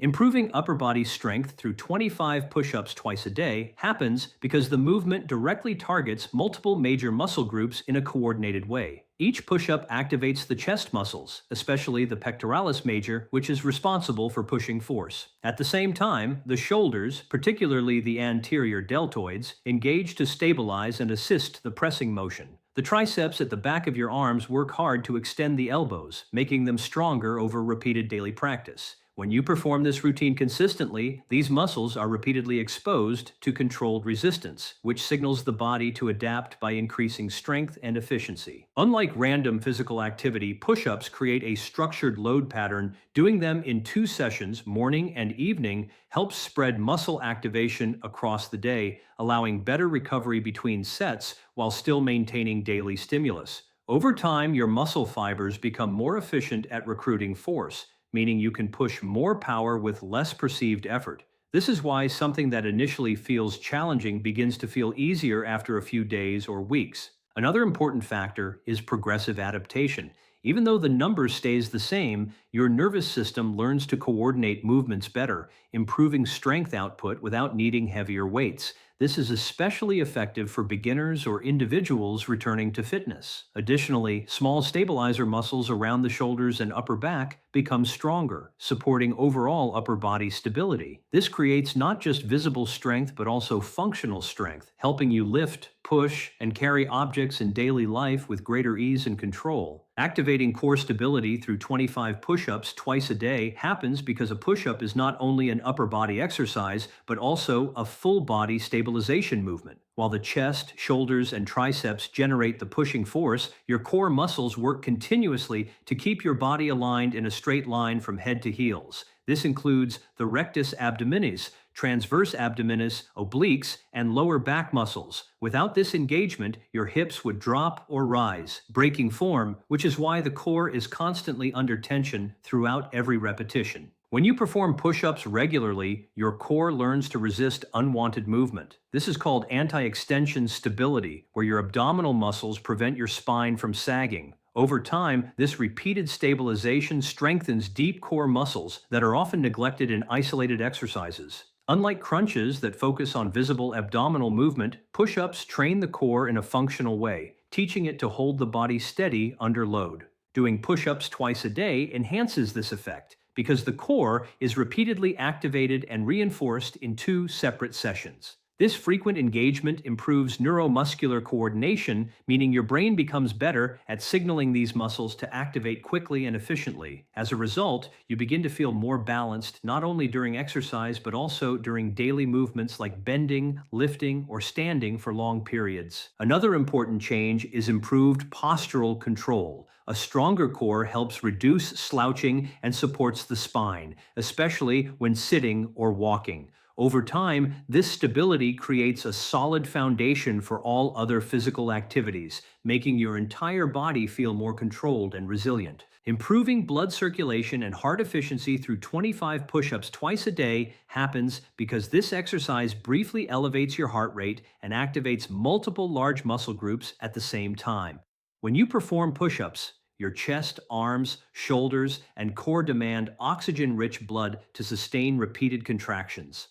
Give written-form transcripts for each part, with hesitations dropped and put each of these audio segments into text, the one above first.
Improving upper body strength through 25 push-ups twice a day happens because the movement directly targets multiple major muscle groups in a coordinated way. Each push-up activates the chest muscles, especially the pectoralis major, which is responsible for pushing force. At the same time, the shoulders, particularly the anterior deltoids, engage to stabilize and assist the pressing motion. The triceps at the back of your arms work hard to extend the elbows, making them stronger over repeated daily practice. When you perform this routine consistently, these muscles are repeatedly exposed to controlled resistance, which signals the body to adapt by increasing strength and efficiency. Unlike random physical activity, push-ups create a structured load pattern. Doing them in 2 sessions, morning and evening, helps spread muscle activation across the day, allowing better recovery between sets while still maintaining daily stimulus. Over time, your muscle fibers become more efficient at recruiting force, meaning you can push more power with less perceived effort. This is why something that initially feels challenging begins to feel easier after a few days or weeks. Another important factor is progressive adaptation. Even though the number stays the same, your nervous system learns to coordinate movements better, improving strength output without needing heavier weights. This is especially effective for beginners or individuals returning to fitness. Additionally, small stabilizer muscles around the shoulders and upper back become stronger, supporting overall upper body stability. This creates not just visible strength but also functional strength, helping you lift, push, and carry objects in daily life with greater ease and control. Activating core stability through 25 push-ups twice a day happens because a push-up is not only an upper body exercise, but also a full body stabilization movement. While the chest, shoulders, and triceps generate the pushing force, your core muscles work continuously to keep your body aligned in a straight line from head to heels. This includes the rectus abdominis, transverse abdominis, obliques, and lower back muscles. Without this engagement, your hips would drop or rise, breaking form, which is why the core is constantly under tension throughout every repetition. When you perform push-ups regularly, your core learns to resist unwanted movement. This is called anti-extension stability, where your abdominal muscles prevent your spine from sagging. Over time, this repeated stabilization strengthens deep core muscles that are often neglected in isolated exercises. Unlike crunches that focus on visible abdominal movement, push-ups train the core in a functional way, teaching it to hold the body steady under load. Doing push-ups twice a day enhances this effect, because the core is repeatedly activated and reinforced in 2 separate sessions. This frequent engagement improves neuromuscular coordination, meaning your brain becomes better at signaling these muscles to activate quickly and efficiently. As a result, you begin to feel more balanced not only during exercise but also during daily movements like bending, lifting, or standing for long periods. Another important change is improved postural control. A stronger core helps reduce slouching and supports the spine, especially when sitting or walking. Over time, this stability creates a solid foundation for all other physical activities, making your entire body feel more controlled and resilient. Improving blood circulation and heart efficiency through 25 push-ups twice a day happens because this exercise briefly elevates your heart rate and activates multiple large muscle groups at the same time. When you perform push-ups, your chest, arms, shoulders, and core demand oxygen-rich blood to sustain repeated contractions.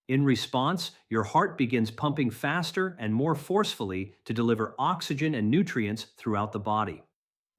In response, your heart begins pumping faster and more forcefully to deliver oxygen and nutrients throughout the body.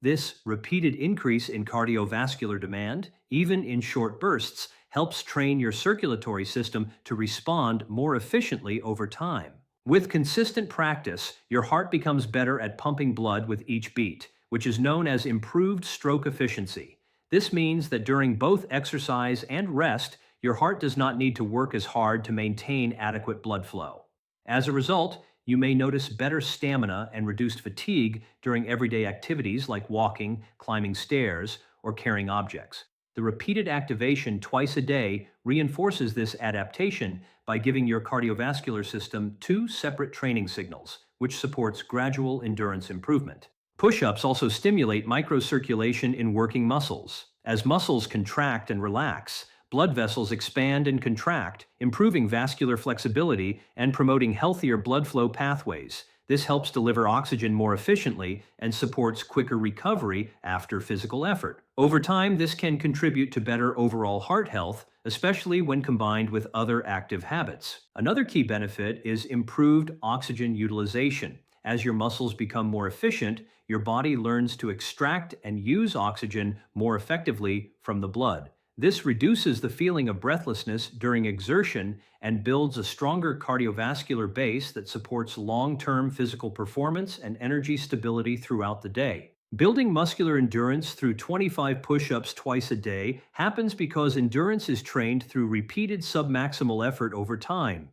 This repeated increase in cardiovascular demand, even in short bursts, helps train your circulatory system to respond more efficiently over time. With consistent practice, your heart becomes better at pumping blood with each beat, which is known as improved stroke efficiency. This means that during both exercise and rest, your heart does not need to work as hard to maintain adequate blood flow. As a result, you may notice better stamina and reduced fatigue during everyday activities like walking, climbing stairs, or carrying objects. The repeated activation twice a day reinforces this adaptation by giving your cardiovascular system 2 separate training signals, which supports gradual endurance improvement. Push-ups also stimulate microcirculation in working muscles. As muscles contract and relax, blood vessels expand and contract, improving vascular flexibility and promoting healthier blood flow pathways. This helps deliver oxygen more efficiently and supports quicker recovery after physical effort. Over time, this can contribute to better overall heart health, especially when combined with other active habits. Another key benefit is improved oxygen utilization. As your muscles become more efficient, your body learns to extract and use oxygen more effectively from the blood. This reduces the feeling of breathlessness during exertion and builds a stronger cardiovascular base that supports long-term physical performance and energy stability throughout the day. Building muscular endurance through 25 push-ups twice a day happens because endurance is trained through repeated submaximal effort over time.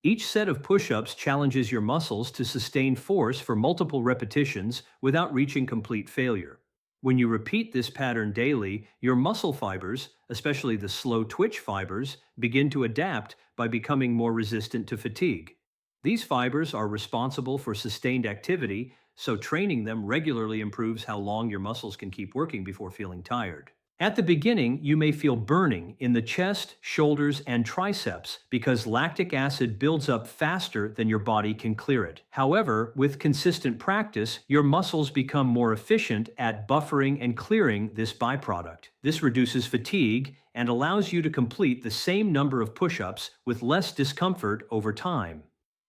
Each set of push-ups challenges your muscles to sustain force for multiple repetitions without reaching complete failure. When you repeat this pattern daily, your muscle fibers, especially the slow twitch fibers, begin to adapt by becoming more resistant to fatigue. These fibers are responsible for sustained activity, so training them regularly improves how long your muscles can keep working before feeling tired. At the beginning, you may feel burning in the chest, shoulders, and triceps because lactic acid builds up faster than your body can clear it. However, with consistent practice, your muscles become more efficient at buffering and clearing this byproduct. This reduces fatigue and allows you to complete the same number of push-ups with less discomfort over time.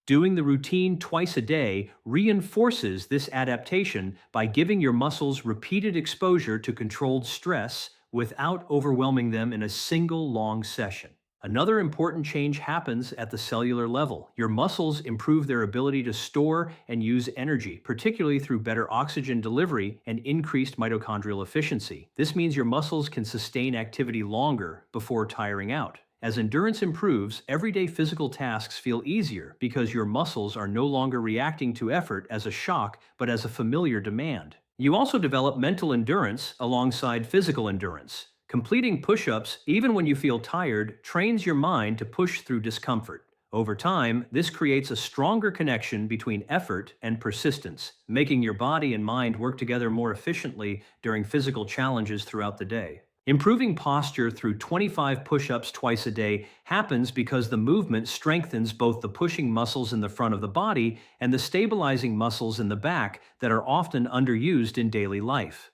Doing the routine twice a day reinforces this adaptation by giving your muscles repeated exposure to controlled stress without overwhelming them in a single long session. Another important change happens at the cellular level. Your muscles improve their ability to store and use energy, particularly through better oxygen delivery and increased mitochondrial efficiency. This means your muscles can sustain activity longer before tiring out. As endurance improves, everyday physical tasks feel easier because your muscles are no longer reacting to effort as a shock, but as a familiar demand. You also develop mental endurance alongside physical endurance. Completing push-ups, even when you feel tired, trains your mind to push through discomfort. Over time, this creates a stronger connection between effort and persistence, making your body and mind work together more efficiently during physical challenges throughout the day. Improving posture through 25 push-ups twice a day happens because the movement strengthens both the pushing muscles in the front of the body and the stabilizing muscles in the back that are often underused in daily life.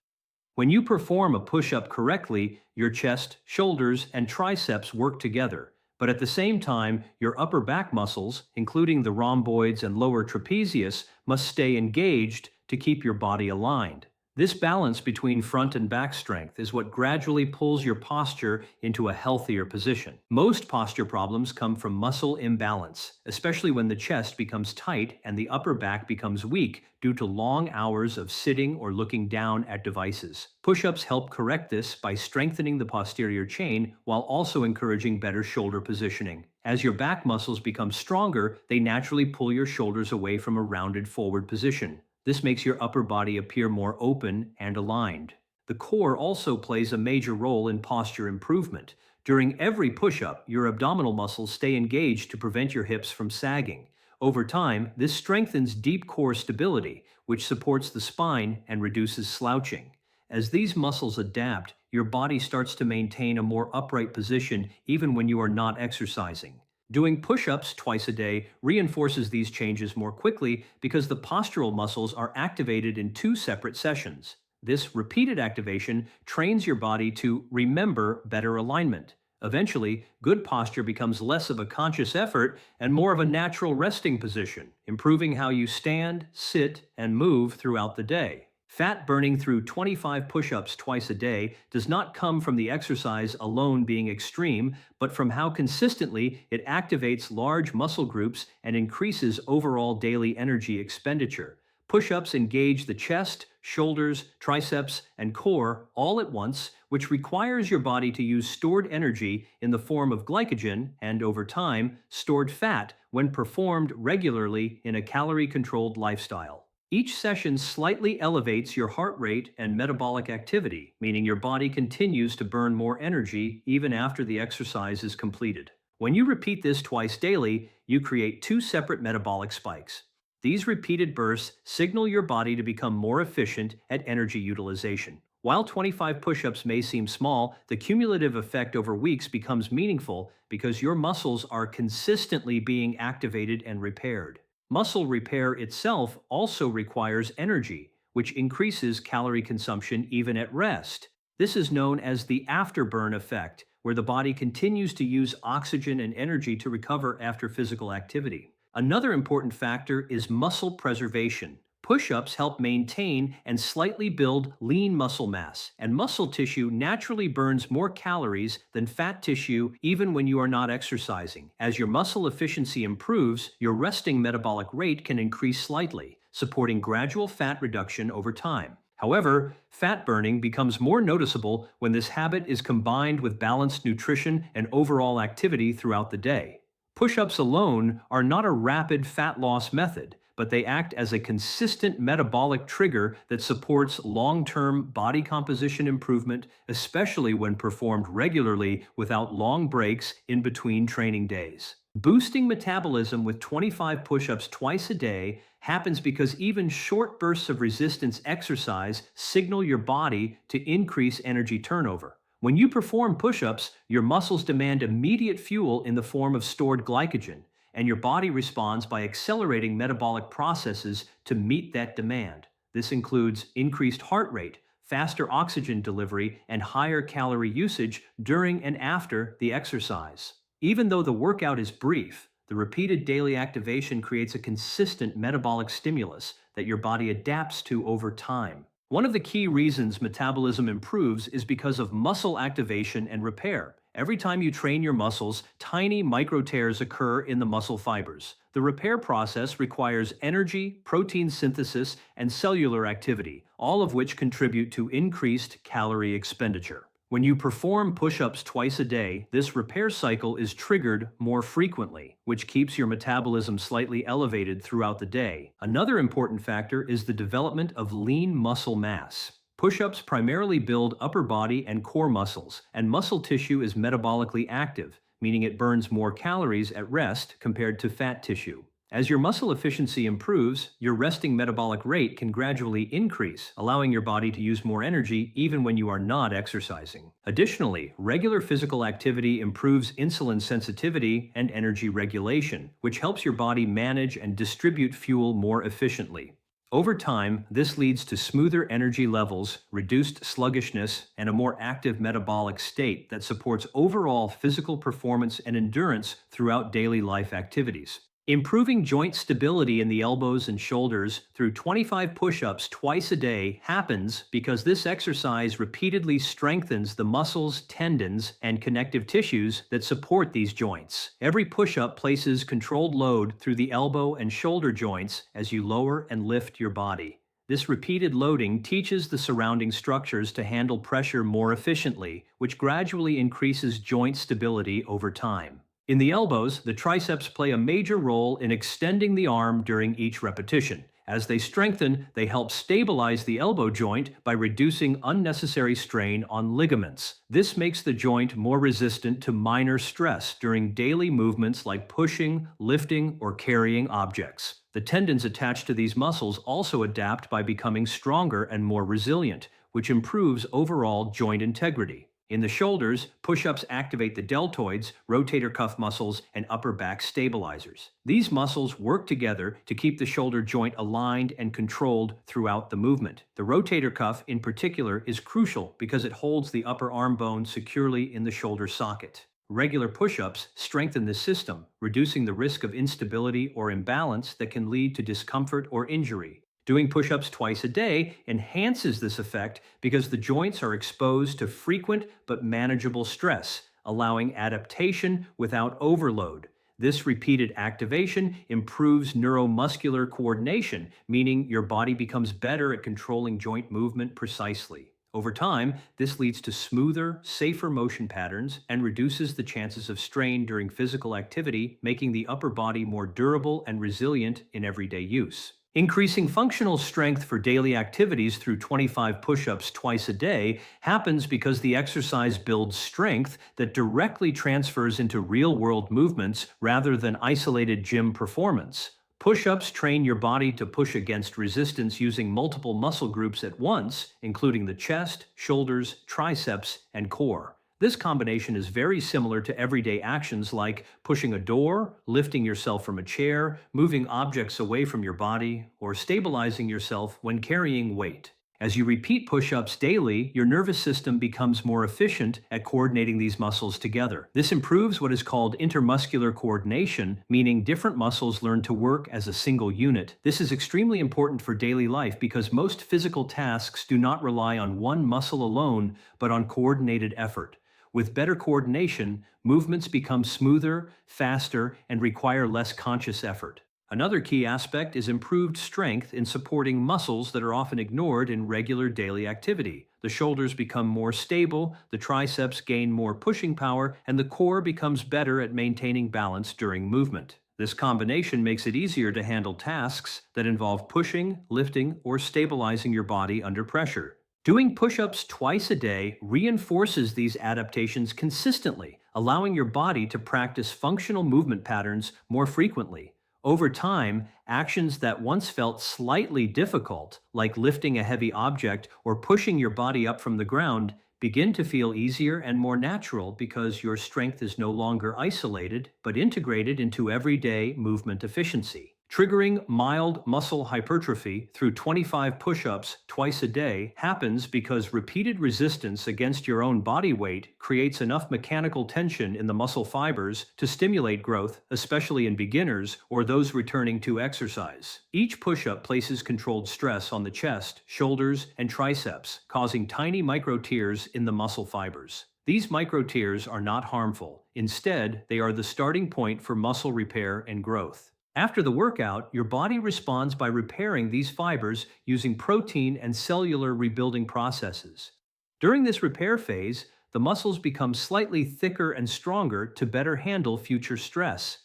When you perform a push-up correctly, your chest, shoulders, and triceps work together, but at the same time, your upper back muscles, including the rhomboids and lower trapezius, must stay engaged to keep your body aligned. This balance between front and back strength is what gradually pulls your posture into a healthier position. Most posture problems come from muscle imbalance, especially when the chest becomes tight and the upper back becomes weak due to long hours of sitting or looking down at devices. Push-ups help correct this by strengthening the posterior chain while also encouraging better shoulder positioning. As your back muscles become stronger, they naturally pull your shoulders away from a rounded forward position. This makes your upper body appear more open and aligned. The core also plays a major role in posture improvement. During every push-up, your abdominal muscles stay engaged to prevent your hips from sagging. Over time, this strengthens deep core stability, which supports the spine and reduces slouching. As these muscles adapt, your body starts to maintain a more upright position even when you are not exercising. Doing push-ups twice a day reinforces these changes more quickly because the postural muscles are activated in two separate sessions. This repeated activation trains your body to remember better alignment. Eventually, good posture becomes less of a conscious effort and more of a natural resting position, improving how you stand, sit, and move throughout the day. Fat burning through 25 push-ups twice a day does not come from the exercise alone being extreme, but from how consistently it activates large muscle groups and increases overall daily energy expenditure. Push-ups engage the chest, shoulders, triceps, and core all at once, which requires your body to use stored energy in the form of glycogen and, over time, stored fat when performed regularly in a calorie-controlled lifestyle. Each session slightly elevates your heart rate and metabolic activity, meaning your body continues to burn more energy even after the exercise is completed. When you repeat this twice daily, you create two separate metabolic spikes. These repeated bursts signal your body to become more efficient at energy utilization. While 25 push-ups may seem small, the cumulative effect over weeks becomes meaningful because your muscles are consistently being activated and repaired. Muscle repair itself also requires energy, which increases calorie consumption even at rest. This is known as the afterburn effect, where the body continues to use oxygen and energy to recover after physical activity. Another important factor is muscle preservation. Push-ups help maintain and slightly build lean muscle mass, and muscle tissue naturally burns more calories than fat tissue even when you are not exercising. As your muscle efficiency improves, your resting metabolic rate can increase slightly, supporting gradual fat reduction over time. However, fat burning becomes more noticeable when this habit is combined with balanced nutrition and overall activity throughout the day. Push-ups alone are not a rapid fat loss method, but they act as a consistent metabolic trigger that supports long-term body composition improvement, especially when performed regularly without long breaks in between training days. Boosting metabolism with 25 push-ups twice a day happens because even short bursts of resistance exercise signal your body to increase energy turnover. When you perform push-ups, your muscles demand immediate fuel in the form of stored glycogen, and your body responds by accelerating metabolic processes to meet that demand. This includes increased heart rate, faster oxygen delivery, and higher calorie usage during and after the exercise. Even though the workout is brief, the repeated daily activation creates a consistent metabolic stimulus that your body adapts to over time. One of the key reasons metabolism improves is because of muscle activation and repair. Every time you train your muscles, tiny micro tears occur in the muscle fibers. The repair process requires energy, protein synthesis, and cellular activity, all of which contribute to increased calorie expenditure. When you perform push-ups twice a day, this repair cycle is triggered more frequently, which keeps your metabolism slightly elevated throughout the day. Another important factor is the development of lean muscle mass. Push-ups primarily build upper body and core muscles, and muscle tissue is metabolically active, meaning it burns more calories at rest compared to fat tissue. As your muscle efficiency improves, your resting metabolic rate can gradually increase, allowing your body to use more energy even when you are not exercising. Additionally, regular physical activity improves insulin sensitivity and energy regulation, which helps your body manage and distribute fuel more efficiently. Over time, this leads to smoother energy levels, reduced sluggishness, and a more active metabolic state that supports overall physical performance and endurance throughout daily life activities. Improving joint stability in the elbows and shoulders through 25 push-ups twice a day happens because this exercise repeatedly strengthens the muscles, tendons, and connective tissues that support these joints. Every push-up places controlled load through the elbow and shoulder joints as you lower and lift your body. This repeated loading teaches the surrounding structures to handle pressure more efficiently, which gradually increases joint stability over time. In the elbows, the triceps play a major role in extending the arm during each repetition. As they strengthen, they help stabilize the elbow joint by reducing unnecessary strain on ligaments. This makes the joint more resistant to minor stress during daily movements like pushing, lifting, or carrying objects. The tendons attached to these muscles also adapt by becoming stronger and more resilient, which improves overall joint integrity. In the shoulders, push-ups activate the deltoids, rotator cuff muscles, and upper back stabilizers. These muscles work together to keep the shoulder joint aligned and controlled throughout the movement. The rotator cuff, in particular, is crucial because it holds the upper arm bone securely in the shoulder socket. Regular push-ups strengthen this system, reducing the risk of instability or imbalance that can lead to discomfort or injury. Doing push-ups twice a day enhances this effect because the joints are exposed to frequent but manageable stress, allowing adaptation without overload. This repeated activation improves neuromuscular coordination, meaning your body becomes better at controlling joint movement precisely. Over time, this leads to smoother, safer motion patterns and reduces the chances of strain during physical activity, making the upper body more durable and resilient in everyday use. Increasing functional strength for daily activities through 25 push-ups twice a day happens because the exercise builds strength that directly transfers into real-world movements rather than isolated gym performance. Push-ups train your body to push against resistance using multiple muscle groups at once, including the chest, shoulders, triceps, and core. This combination is very similar to everyday actions like pushing a door, lifting yourself from a chair, moving objects away from your body, or stabilizing yourself when carrying weight. As you repeat push-ups daily, your nervous system becomes more efficient at coordinating these muscles together. This improves what is called intermuscular coordination, meaning different muscles learn to work as a single unit. This is extremely important for daily life because most physical tasks do not rely on one muscle alone, but on coordinated effort. With better coordination, movements become smoother, faster, and require less conscious effort. Another key aspect is improved strength in supporting muscles that are often ignored in regular daily activity. The shoulders become more stable, the triceps gain more pushing power, and the core becomes better at maintaining balance during movement. This combination makes it easier to handle tasks that involve pushing, lifting, or stabilizing your body under pressure. Doing push-ups twice a day reinforces these adaptations consistently, allowing your body to practice functional movement patterns more frequently. Over time, actions that once felt slightly difficult, like lifting a heavy object or pushing your body up from the ground, begin to feel easier and more natural because your strength is no longer isolated, but integrated into everyday movement efficiency. Triggering mild muscle hypertrophy through 25 push-ups twice a day happens because repeated resistance against your own body weight creates enough mechanical tension in the muscle fibers to stimulate growth, especially in beginners or those returning to exercise. Each push-up places controlled stress on the chest, shoulders, and triceps, causing tiny micro tears in the muscle fibers. These micro tears are not harmful. Instead, they are the starting point for muscle repair and growth. After the workout, your body responds by repairing these fibers using protein and cellular rebuilding processes. During this repair phase, the muscles become slightly thicker and stronger to better handle future stress.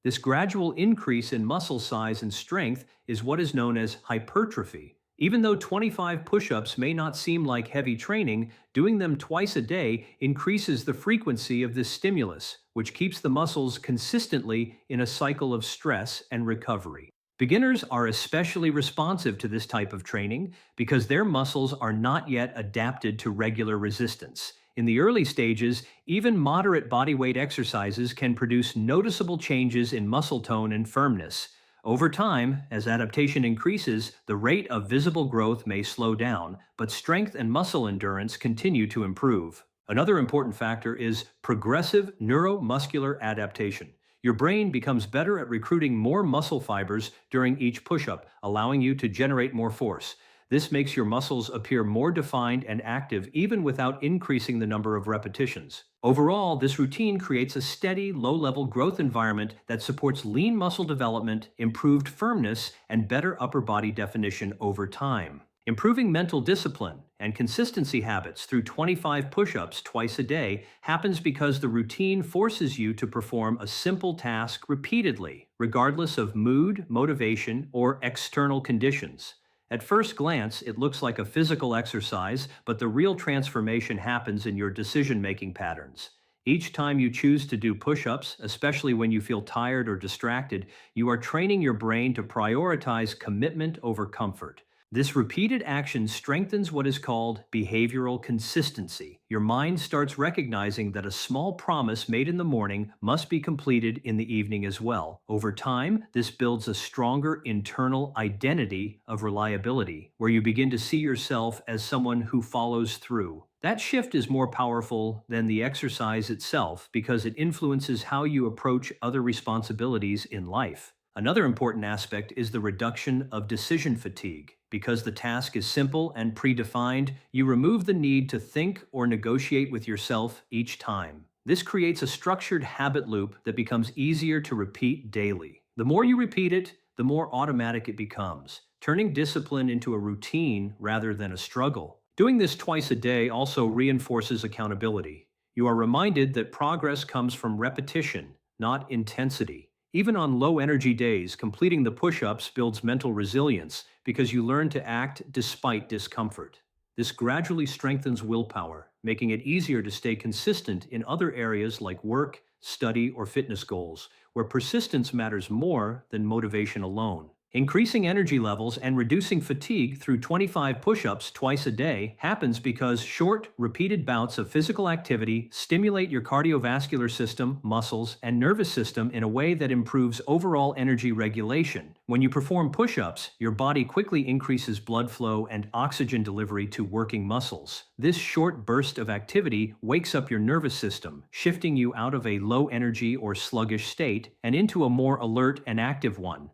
This gradual increase in muscle size and strength is what is known as hypertrophy. Even though 25 push-ups may not seem like heavy training, doing them twice a day increases the frequency of this stimulus, which keeps the muscles consistently in a cycle of stress and recovery. Beginners are especially responsive to this type of training because their muscles are not yet adapted to regular resistance. In the early stages, even moderate body weight exercises can produce noticeable changes in muscle tone and firmness. Over time, as adaptation increases, the rate of visible growth may slow down, but strength and muscle endurance continue to improve. Another important factor is progressive neuromuscular adaptation. Your brain becomes better at recruiting more muscle fibers during each push-up, allowing you to generate more force. This makes your muscles appear more defined and active even without increasing the number of repetitions. Overall, this routine creates a steady, low-level growth environment that supports lean muscle development, improved firmness, and better upper body definition over time. Improving mental discipline and consistency habits through 25 push-ups twice a day happens because the routine forces you to perform a simple task repeatedly, regardless of mood, motivation, or external conditions. At first glance, it looks like a physical exercise, but the real transformation happens in your decision-making patterns. Each time you choose to do push-ups, especially when you feel tired or distracted, you are training your brain to prioritize commitment over comfort. This repeated action strengthens what is called behavioral consistency. Your mind starts recognizing that a small promise made in the morning must be completed in the evening as well. Over time, this builds a stronger internal identity of reliability, where you begin to see yourself as someone who follows through. That shift is more powerful than the exercise itself because it influences how you approach other responsibilities in life. Another important aspect is the reduction of decision fatigue. Because the task is simple and predefined, you remove the need to think or negotiate with yourself each time. This creates a structured habit loop that becomes easier to repeat daily. The more you repeat it, the more automatic it becomes, turning discipline into a routine rather than a struggle. Doing this twice a day also reinforces accountability. You are reminded that progress comes from repetition, not intensity. Even on low-energy days, completing the push-ups builds mental resilience because you learn to act despite discomfort. This gradually strengthens willpower, making it easier to stay consistent in other areas like work, study, or fitness goals, where persistence matters more than motivation alone. Increasing energy levels and reducing fatigue through 25 push-ups twice a day happens because short, repeated bouts of physical activity stimulate your cardiovascular system, muscles, and nervous system in a way that improves overall energy regulation. When you perform push-ups, your body quickly increases blood flow and oxygen delivery to working muscles. This short burst of activity wakes up your nervous system, shifting you out of a low energy or sluggish state and into a more alert and active one.